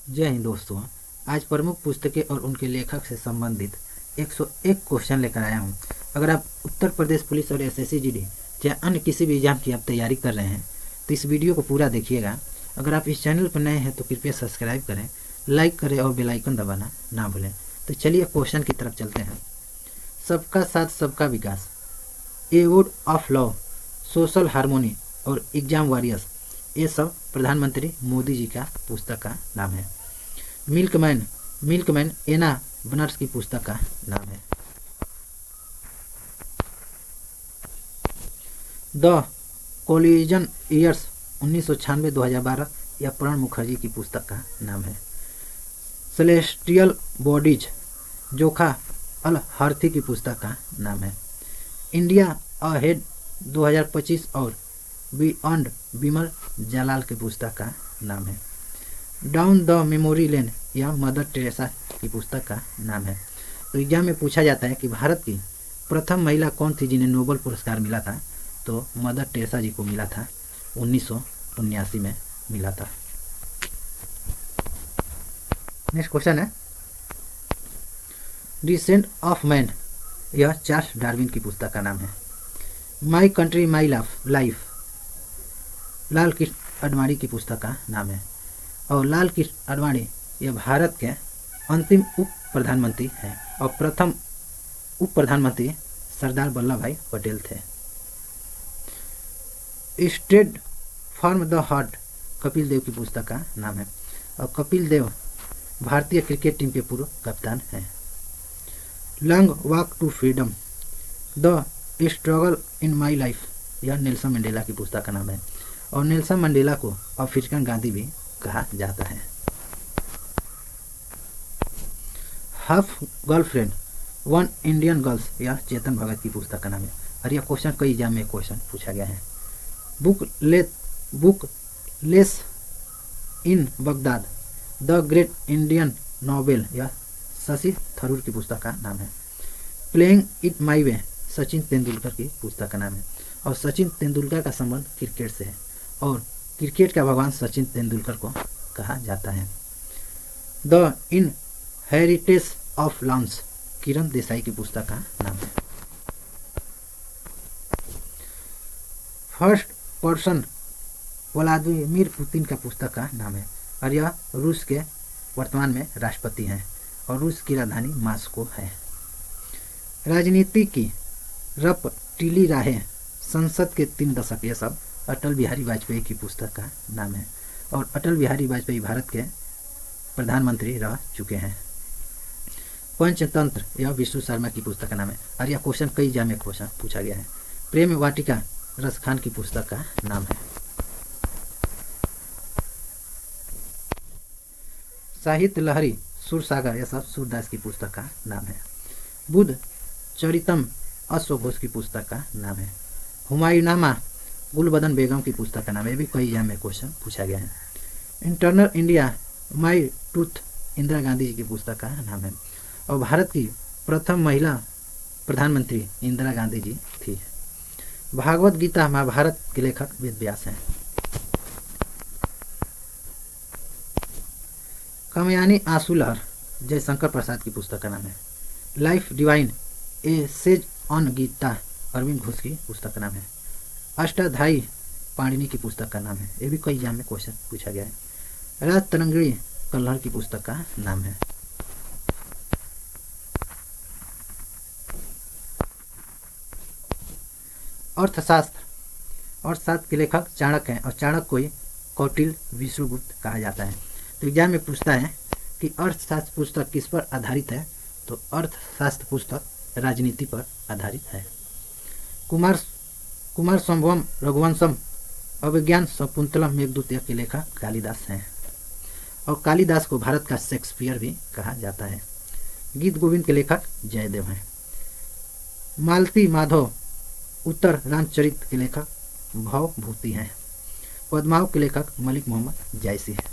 जय हिंद दोस्तों। आज प्रमुख पुस्तकें और उनके लेखक से संबंधित 101 क्वेश्चन लेकर आया हूं। अगर आप उत्तर प्रदेश पुलिस और एसएससी जीडी या अन्य किसी भी एग्जाम की आप तैयारी कर रहे हैं तो इस वीडियो को पूरा देखिएगा। अगर आप इस चैनल पर नए हैं तो कृपया सब्सक्राइब करें, लाइक करें और बेल आइकन दबाना ना भूलें। तो चलिए क्वेश्चन की तरफ चलते हैं। सबका साथ सबका विकास, abode of love, social harmony और एग्जाम वॉरियर्स, ये सब प्रधानमंत्री मोदी जी का पुस्तक का नाम है। मिल्कमैन एना बनर्स की पुस्तक का नाम है। द कोलिजन ईयर्स 1996-2012 यह प्रणब मुखर्जी की पुस्तक का नाम है। सेलेस्टियल बॉडीज जोखा अल हार्थी की पुस्तक का नाम है। इंडिया अहेड 2025 और बियॉन्ड बिमल जालाल की पुस्तक का नाम है। डाउन द मेमोरी लेन या मदर टेरेसा की पुस्तक का नाम है। तो एग्जाम में पूछा जाता है कि भारत की प्रथम महिला कौन थी जिन्हें नोबेल पुरस्कार मिला था, तो मदर टेरेसा जी को मिला था, 1979 में मिला था। नेक्स्ट क्वेश्चन है डिसेंट ऑफ मैन, यह चार्ल्स डार्विन की पुस्तक का नाम है। My country my life Lal Krishna Advani की पुस्तक का नाम है। और लाल कृष्ण आडवाणी यह भारत के अंतिम उप प्रधानमंत्री हैं और प्रथम उप प्रधानमंत्री सरदार वल्लभ भाई पटेल थे। Straight from the heart Kapil Dev की पुस्तक का नाम है। और कपिल देव भारतीय क्रिकेट टीम के पूर्व कप्तान हैं। Long walk to freedom the struggle in my life, यह नेल्सन मंडेला की पुस्तक का नाम है। और नेल्सन मंडेला को अफ्रीकन गांधी भी कहा जाता है। Half girlfriend one Indian girls, यह चेतन भगत की पुस्तक का नाम है। और यह क्वेश्चन कई एग्जाम में क्वेश्चन पूछा गया है। Book less in Baghdad the great Indian novel, यह शशि थरूर की पुस्तक का नाम है। प्लेइंग इट माई वे सचिन तेंदुलकर की पुस्तक का नाम है। और सचिन तेंदुलकर का संबंध क्रिकेट से है और क्रिकेट का भगवान सचिन तेंदुलकर को कहा जाता है। The inheritance of loans Kiran Desai की पुस्तक का नाम है। फर्स्ट पर्सन व्लादिमीर पुतिन का पुस्तक का नाम है। और यह रूस के वर्तमान में राष्ट्रपति हैं और रूस की राजधानी मास्को है। राजनीति की रपटीली राहें, संसद के 3 दशक, यह सब अटल बिहारी वाजपेयी की पुस्तक का नाम है। और अटल बिहारी वाजपेयी भारत के प्रधानमंत्री रह चुके हैं। पंचतंत्र, यह विष्णु शर्मा की पुस्तक का नाम है। और यह क्वेश्चन कई एग्जाम में क्वेश्चन पूछा गया है। प्रेम वाटिका रस खान की पुस्तक का नाम है। साहित्य लहरी सुरसागर, यह सब सूरदास की पुस्तक का नाम है। बुद्ध चरितम अश्व घोष की पुस्तक का नाम है। हुमायूनामा गुलबदन बेगम की पुस्तक का नाम है। ये भी कई एग्जाम में क्वेश्चन पूछा गया है। Eternal India my truth Indira Gandhi ji की पुस्तक का नाम है। और भारत की प्रथम महिला प्रधानमंत्री इंदिरा गांधी जी थी। भागवत गीता महाभारत के लेखक वेद व्यास हैं। कामयानी आंसू लहर जयशंकर प्रसाद की पुस्तक का नाम है। Life divine essays on Gita Aurobindo Ghosh की पुस्तक का नाम है। अष्टाध्यायी पाणिनि की पुस्तक का नाम है। ये भी कई एग्जाम में क्वेश्चन पूछा गया है। राज तरंगिणी कल्हर की पुस्तक का नाम है। अर्थशास्त्र के लेखक चाणक्य हैं और चाणक्य को ही कौटिल्य विष्णुगुप्त कहा जाता है। तो एग्जाम में पूछता है कि अर्थशास्त्र पुस्तक किस पर आधारित है, तो अर्थशास्त्र पुस्तक राजनीति पर आधारित है। कुमार संभवम रघुवंशम अभिज्ञान शकुंतलम मेघदूत के लेखक कालिदास हैं। और कालिदास को भारत का शेक्सपियर भी कहा जाता है। गीत गोविंद के लेखक जयदेव हैं। मालती माधव उत्तर रामचरित के लेखक भवभूति हैं। पद्माव के लेखक मलिक मोहम्मद जायसी हैं।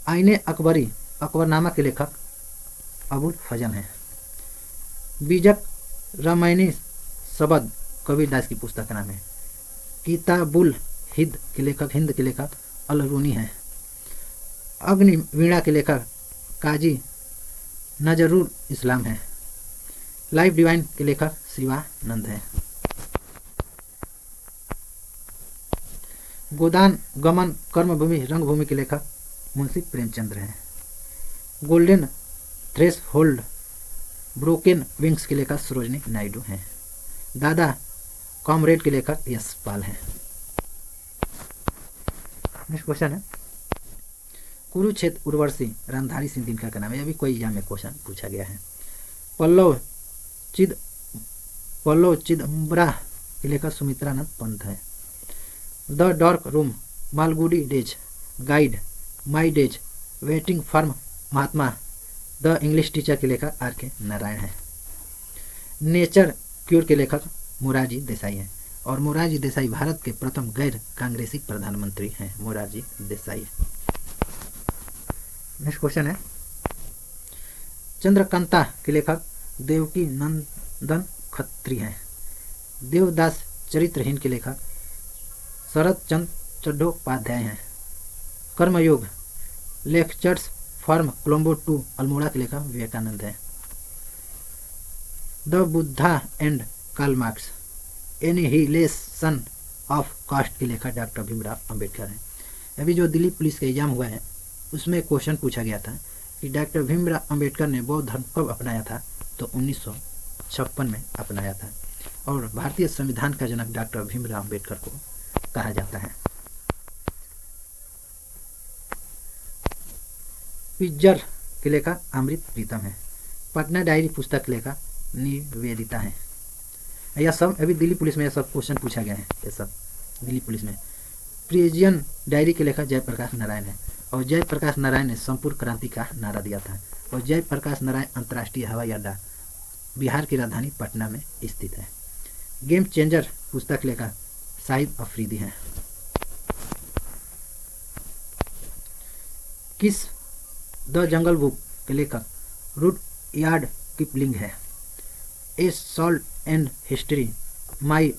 आईने अकबरी अकबरनामा के लेखक अबुल फजल हैं। बीजक रामायणी शबद कबीरदास की पुस्तक का नाम है। किताबुल हिंद के लेखक अल रूनी हैं। अग्निवीणा के लेखक काजी नजरुल इस्लाम हैं। लाइफ डिवाइन के लेखक शिवानंद हैं। गोदान गमन कर्मभूमि रंगभूमि के लेखक मुंशी प्रेमचंद्र हैं। गोल्डन थ्रेशहोल्ड ब्रोकन विंग्स के लेखक सरोजनी नायडू हैं। दादा कॉमरेड के लेखक यशपाल हैं। नेक्स्ट क्वेश्चन है कुरुक्षेत्र उर्वशी रामधारी सिंह दिनकर का नाम है। अभी कोई एग्जाम में क्वेश्चन पूछा गया है। पल्लव चिदम्बरा के लेखक सुमित्रानंद पंत है। The dark room Malgudi days guide my days waiting for Mahatma the English teacher के लेखक R.K. नारायण है। नेचर क्यूर के लेखक मोरारजी देसाई हैं। और मोरारजी देसाई भारत के प्रथम गैर कांग्रेसी प्रधानमंत्री हैं। मोरारजी देसाई। नेक्स्ट क्वेश्चन है चंद्रकांता के लेखक देवकी नंदन खत्री हैं। देवदास चरित्रहीन के लेखक शरद चंद्र चट्टोपाध्याय हैं। Karmayoga lectures from Colombo to Almora के लेखक विवेकानंद हैं। The Buddha and Karl Marx annihilation of caste के लेखक डॉक्टर भीमराव अंबेडकर हैं। अभी जो दिल्ली पुलिस का एग्जाम हुआ है उसमें क्वेश्चन पूछा गया था कि डॉक्टर भीमराव अंबेडकर ने बौद्ध धर्म कब अपनाया था, तो 1956 में अपनाया था। और भारतीय संविधान का जनक डॉक्टर भीमराव अंबेडकर को कहा जाता है। पिज्जर के लेखक अमृत प्रीतम है। पटना डायरी पुस्तक के लेखक निवेदिता है। यह सब अभी दिल्ली पुलिस में यह सब क्वेश्चन पूछा गया है। ये सब दिल्ली पुलिस में। प्रिजियन डायरी के लेखक जयप्रकाश नारायण है। और जयप्रकाश नारायण ने संपूर्ण क्रांति का नारा दिया था। और जयप्रकाश नारायण अंतर्राष्ट्रीय हवाई अड्डा बिहार की राजधानी पटना में स्थित है। गेम चेंजर पुस्तक लेखक शाहिद अफरीदी हैं। किस द जंगल बुक के लेखक रुड यार्ड किपलिंग है। A shot at history my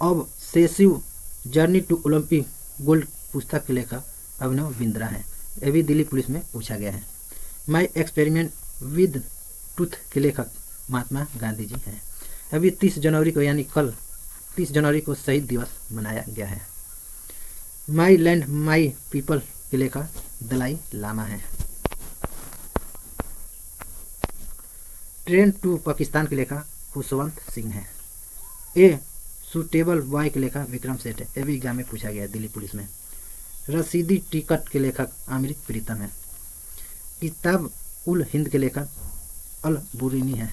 obsessive journey to Olympic gold पुस्तक के लेखक अभिनव बिंद्रा हैं। यह भी दिल्ली पुलिस में पूछा गया है। माई एक्सपेरिमेंट विद ट्रूथ के लेखक महात्मा गांधी जी हैं। अभी 30 जनवरी को यानी कल 30 जनवरी को शहीद दिवस मनाया गया है। माई लैंड माई पीपल के लेखक दलाई लामा है। ट्रेन टू पाकिस्तान के लेखक खुशवंत सिंह है। ए सुटेबल बॉय के लेखक विक्रम सेठ है। ये भी एग्जाम में पूछा गया है दिल्ली पुलिस में। रसीदी टिकट के लेखक अमृत प्रीतम है। किताब उल हिंद के लेखक अल बुरीनी है।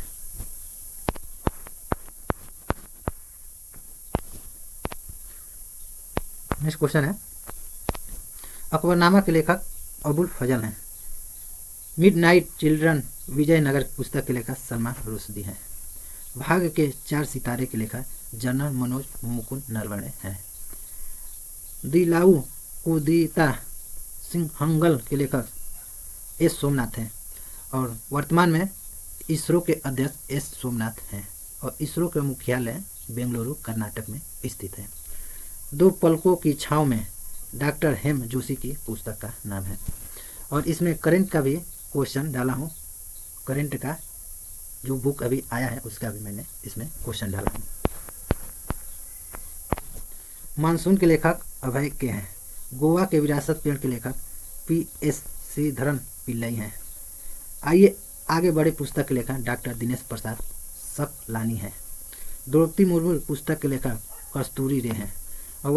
नेक्स्ट क्वेश्चन है अकबरनामा के लेखक अबुल फजल हैं। मिडनाइट चिल्ड्रन विजयनगर पुस्तक के लेखक सलमान रुश्दी हैं। भाग के 4 सितारे के लेखक जनरल मनोज मुकुंद नरवणे हैं। दिलाऊ कुदिता सिंहंगल के लेखक एस सोमनाथ हैं। और वर्तमान में इसरो के अध्यक्ष एस सोमनाथ हैं। और इसरो का मुख्यालय बेंगलुरु कर्नाटक में स्थित है। 2 पलकों की छाँव में डॉक्टर हेम जोशी की पुस्तक का नाम है। और इसमें करंट का भी क्वेश्चन डाला हूँ। करंट का जो बुक अभी आया है उसका भी मैंने इसमें क्वेश्चन डाला हूँ। मानसून के लेखक अभय के हैं। गोवा के विरासत पेड़ के लेखक PS श्रीधरन पिल्लई हैं। आइए आगे बढ़े पुस्तक के लेखक डॉक्टर दिनेश प्रसाद सकलानी हैं। द्रौपदी मुर्मू पुस्तक के लेखक कस्तूरी रे हैं। और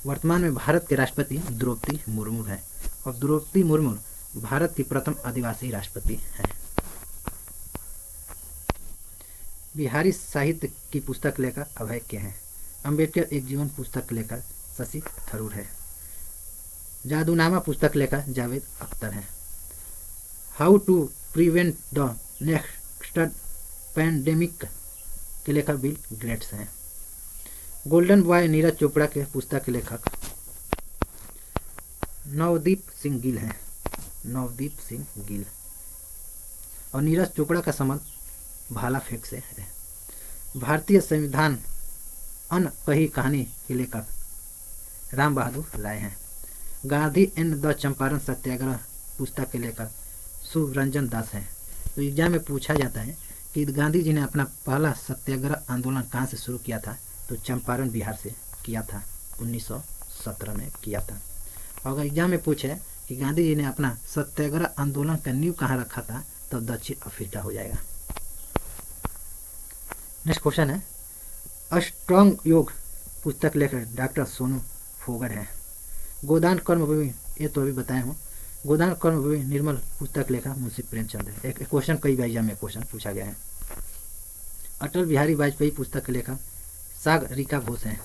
वर्तमान में भारत के राष्ट्रपति द्रौपदी मुर्मू हैं। और द्रौपदी मुर्मू भारत की प्रथम आदिवासी राष्ट्रपति हैं। बिहारी साहित्य की पुस्तक लेखक अभय के हैं। अंबेडकर एक जीवन पुस्तक लेखक शशि थरूर है। जादूनामा पुस्तक लेखक जावेद अख्तर हैं। How to prevent the next pandemic के लेखक बिल गेट्स हैं। गोल्डन बॉय नीरज चोपड़ा के पुस्तक के लेखक नवदीप सिंह गिल हैं। नवदीप सिंह गिल। और नीरज चोपड़ा का संबंध भाला फेंक से है। भारतीय संविधान अन कही कहानी के लेखक राम बहादुर राय हैं। गांधी एंड द चंपारण सत्याग्रह पुस्तक के लेखक सुरंजन दास हैं। तो एग्जाम में पूछा जाता है कि गांधी जी ने अपना पहला सत्याग्रह आंदोलन कहाँ से शुरू किया था, तो चंपारण बिहार से किया था, 1917 में किया था। अगर एग्जाम में पूछे कि गांधी जी ने अपना सत्याग्रह आंदोलन का नींव कहाँ रखा था, तो दक्षिण अफ्रीका हो जाएगा। नेक्स्ट क्वेश्चन है, अष्टांग योग पुस्तक लेखक डॉक्टर सोनू फोगड़ है। गोदान कर्मभूमि, ये तो अभी बताया हूँ। गोदान कर्मभूमि निर्मल पुस्तक लेखक मुंशी प्रेमचंद है। एक क्वेश्चन कई बार एग्जाम में क्वेश्चन पूछा गया है। अटल बिहारी वाजपेयी पुस्तक के लेखक सागरिका घोष हैं।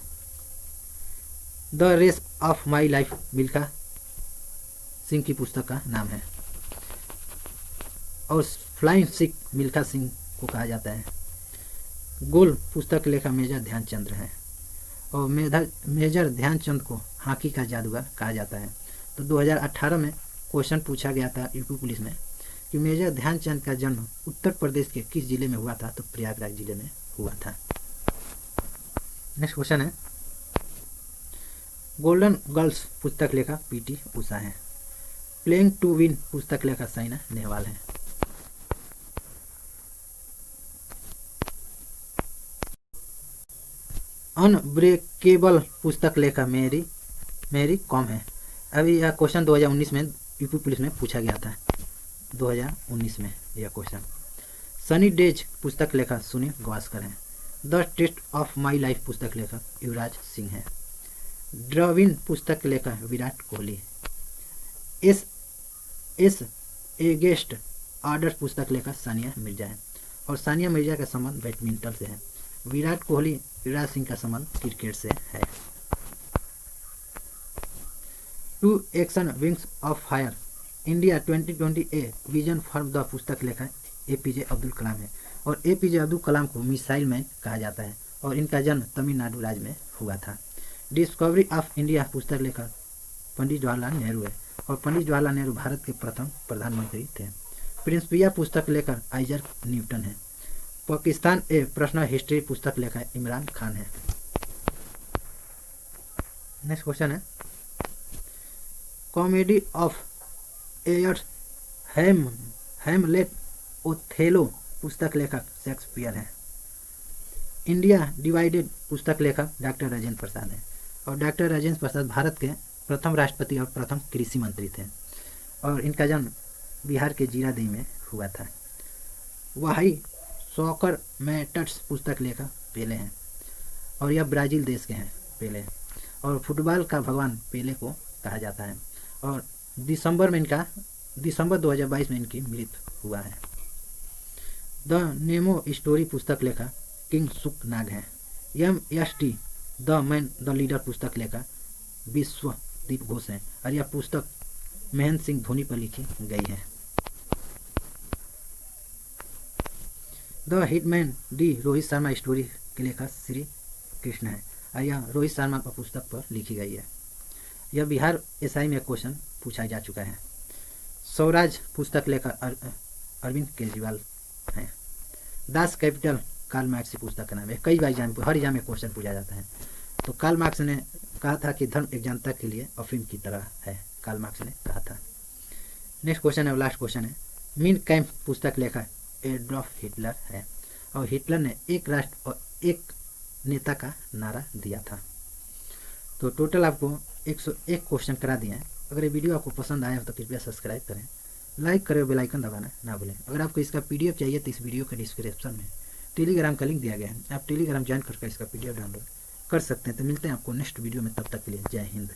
The race of my life Milkha Singh की पुस्तक का नाम है। और फ्लाइंग सिख मिल्खा सिंह को कहा जाता है। गोल पुस्तक के लेखक मेजर ध्यानचंद हैं। और मेजर ध्यानचंद को हॉकी का जादूगर कहा जाता है। तो 2018 में क्वेश्चन पूछा गया था यूपी पुलिस में कि मेजर ध्यानचंद का जन्म उत्तर प्रदेश के किस जिले में हुआ था, तो प्रयागराज जिले में हुआ था। नेक्स्ट क्वेश्चन है, गोल्डन गर्ल्स पुस्तक लेखक पीटी उषा है। प्लेइंग टू विन पुस्तक लेखक साइना नेहवाल है। अनब्रेकेबल पुस्तक लेखक मेरी कॉम है। अभी यह क्वेश्चन 2019 में यूपी पुलिस में पूछा गया था, 2019 में यह क्वेश्चन। सनी डेज पुस्तक लेखक सुनील गावस्कर हैं। The test of my life पुस्तक लेखक युवराज सिंह हैं। ड्रविन पुस्तक लेखक विराट कोहली। एस एगेस्ट ऑर्डर पुस्तक लेखक सानिया मिर्जा है। और सानिया मिर्जा का संबंध बैडमिंटन से है। विराट कोहली युवराज सिंह का संबंध क्रिकेट से है। To action wings of fire India 2020 a vision for the पुस्तक लेखक एपीजे अब्दुल कलाम है। और एपीजे अब्दुल कलाम को मिसाइल मैन कहा जाता है। और इनका जन्म तमिलनाडु राज्य में हुआ था। डिस्कवरी ऑफ इंडिया पुस्तक लेखक पंडित जवाहरलाल नेहरू है। और पंडित जवाहरलाल नेहरू भारत के प्रथम प्रधानमंत्री थे। प्रिंसिपिया पुस्तक लेखक आइजर न्यूटन है। पाकिस्तान ए पर्सनल हिस्ट्री पुस्तक लेखक इमरान खान है। नेक्स्ट क्वेश्चन है, comedy of errors Hamlet Othello पुस्तक लेखक शेक्सपियर है। इंडिया डिवाइडेड पुस्तक लेखक डॉक्टर राजेंद्र प्रसाद है। और डॉक्टर राजेंद्र प्रसाद भारत के प्रथम राष्ट्रपति और प्रथम कृषि मंत्री थे। और इनका जन्म बिहार के जीरादेई में हुआ था। वाही सॉकर मैटर्स पुस्तक लेखक पेले हैं। और यह ब्राज़ील देश के हैं पेले। और फुटबॉल का भगवान पेले को कहा जाता है। और दिसंबर 2022 में इनकी मृत्यु हुआ है। द नेमो स्टोरी पुस्तक लेखक किंग सुक नाग है। MST the man the leader पुस्तक लेखक विश्वदीप घोष है। और यह पुस्तक महेंद्र सिंह धोनी पर लिखी गई है। The hitman D Rohit Sharma story के लेखक श्री कृष्ण है। और यह रोहित शर्मा पर पुस्तक पर लिखी गई है। यह बिहार एसआई में क्वेश्चन पूछा जा चुका है। स्वराज पुस्तक लेखक अरविंद केजरीवाल हैं। दास कैपिटल कार्ल मार्क्स की पुस्तक का नाम है। कई बार हर एग्जाम में क्वेश्चन पूछा जाता है। तो कार्ल मार्क्स ने कहा था कि धर्म एक जनता के लिए अफीम की तरह है, कार्ल मार्क्स ने कहा था। नेक्स्ट क्वेश्चन है, लास्ट क्वेश्चन है, मीन कैम्प पुस्तक लेखक एडोल्फ हिटलर है। और हिटलर ने एक राष्ट्र और एक नेता का नारा दिया था। तो टोटल आपको 101 क्वेश्चन करा दिए हैं। अगर ये वीडियो आपको पसंद आया हो तो कृपया सब्सक्राइब करें, लाइक करें, बेल आइकन दबाना ना भूलें। अगर आपको इसका पीडीएफ चाहिए तो इस वीडियो के डिस्क्रिप्शन में टेलीग्राम का लिंक दिया गया है। आप टेलीग्राम ज्वाइन करके इसका पीडीएफ डाउनलोड कर सकते हैं। तो मिलते हैं आपको नेक्स्ट वीडियो में, तब तक के लिए जय हिंद।